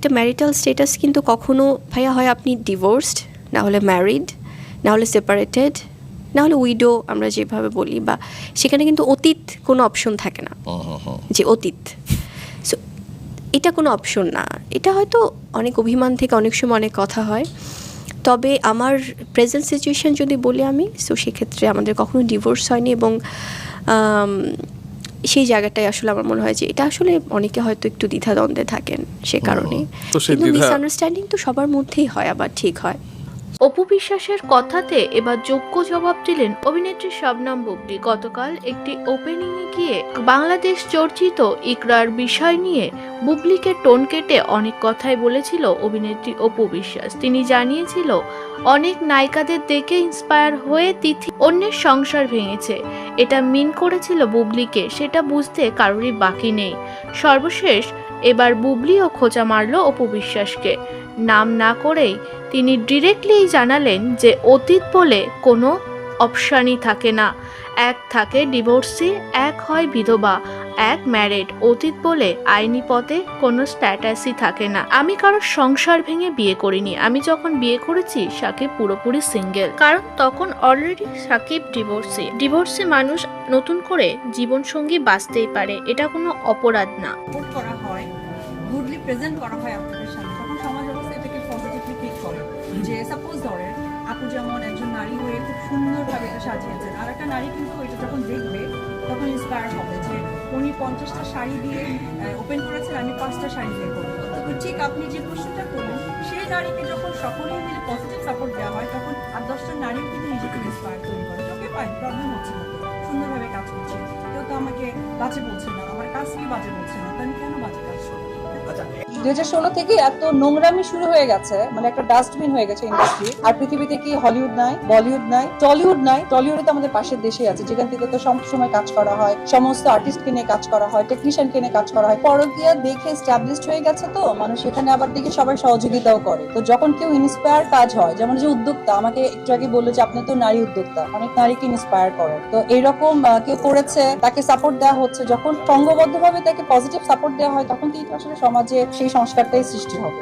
একটা marital status কিন্তু কখনো ভাইয়া হয় আপনি ডিভোর্সড, না হলে ম্যারিড, না হলে সেপারেটেড, না হলে উইডো আমরা যেভাবে বলি, বা সেখানে কিন্তু অতীত কোনো অপশন থাকে না, যে অতীত। সো এটা কোনো অপশন না, এটা হয়তো অনেক অভিমান থেকে অনেক সময় অনেক কথা হয়। তবে আমার প্রেজেন্ট সিচুয়েশান যদি বলি আমি, সো সেক্ষেত্রে আমাদের কখনো ডিভোর্স হয়নি, এবং সেই জায়গাটাই আসলে আমার মনে হয় যে এটা আসলে অনেকে হয়তো একটু দ্বিধাদ্বন্দ্বে থাকেন সে কারণে, কিন্তু মিসআন্ডারস্ট্যান্ডিং তো সবার মধ্যেই হয়, আবার ঠিক হয়। অপু বিশ্বাসের কথাতে এবার যোগ্য জবাব দিলেন অভিনেত্রী শবনম বুবলি। গতকাল একটি ওপেনিংয়ে গিয়ে বাংলাদেশ চর্চিত ইকরার বিষয় নিয়ে বুবলিকে টোন কেটে অনেক কথাই বলেছিল অভিনেত্রী অপু বিশ্বাস। তিনি জানিয়েছিল অনেক নায়িকাদের দেখে ইন্সপায়ার হয়ে তিথি অন্যের সংসার ভেঙেছে, এটা মিন করেছিল বুবলিকে, সেটা বুঝতে কারোরই বাকি নেই। সর্বশেষ এবার বুবলিও খোঁচা মারল অপু বিশ্বাসকে। নাম না করেই তিনি ডিরেক্টলি জানালেন যে অতীত বলে কোনো অপশানই থাকে না, এক থাকে ডিভোর্সি, এক হয় বিধবা, এক ম্যারিড। অতীত বলে আইনি পথে কোনো স্ট্যাটাসই থাকে না। আমি কারোর সংসার ভেঙে বিয়ে করিনি, আমি যখন বিয়ে করেছি সাকিব পুরোপুরি সিঙ্গেল, কারণ তখন অলরেডি সাকিব ডিভোর্সি মানুষ নতুন করে জীবনসঙ্গী বাঁচতেই পারে, এটা কোনো অপরাধ না। করা হয়, গুডলি প্রেজেন্ট করা হয় আপনাদের সামনে, তখন সমাজ ব্যবস্থা এটাকে পজিটিভলি ট্রিট করে। যে সাপোজ ধরেন আপু যেমন একজন নারী হয়ে খুব সুন্দরভাবে এটা সাজিয়েছেন, আর একটা নারী কিন্তু এটা যখন দেখবে তখন ইন্সপায়ার হবে যে উনি 50টা শাড়ি দিয়ে ওপেন করেছেন, আমি 5টা শাড়ি দিয়ে করবো। তো ঠিক আপনি যে কোশ্চেনটা করলেন, সেই নারীকে যখন সকলেই মিলে পজিটিভ সাপোর্ট দেওয়া হয়, তখন আর 10টা নারীও কিন্তু নিজেকে ইন্সপায়ার তৈরি করে। ওকে ফাইন, প্রবলেম হচ্ছে না, সুন্দরভাবে কাজ করছে, কেউ তো আমাকে বাজে বলছে না, আমার কাজ কি বাজে বলছে না, তাই আমি কেন বাজে কাজ করবো? 2016 থেকে এত নোংরামি শুরু হয়ে গেছে, মানে একটা ডাস্টবিন হয়ে গেছে ইন্ডাস্ট্রি। আর পৃথিবীতে কি হলিউড নাই, বলিউড নাই, টলিউড নাই? টলিউডে তো আমাদের পাশের দেশে আছে, যেখান থেকে তো সময় কাজ করা হয়, সমস্ত আর্টিস্টকে নিয়ে কাজ করা হয়, টেকনিশিয়ানকে নিয়ে কাজ করা হয়। পরকীয়া দেখে এস্টাবলিশড হয়ে গেছে, তো মানুষ এখানে আবার দেখে সবাই সহযোগিতাও করে। তো যখন কেউ ইন্সপায়ার কাজ হয়, যেমন যে উদ্যোক্তা আমাকে একটু আগে বললো যে আপনি তো নারী উদ্যোক্তা, অনেক নারীকে ইন্সপায়ার করেন, তো এইরকম কেউ করেছে, তাকে সাপোর্ট দেওয়া হচ্ছে, যখন সংঘবদ্ধভাবে তাকে পজিটিভ সাপোর্ট দেওয়া হয়, তখন কিন্তু আসলে সমাজে সেই সংস্কারটাই সৃষ্টি হবে।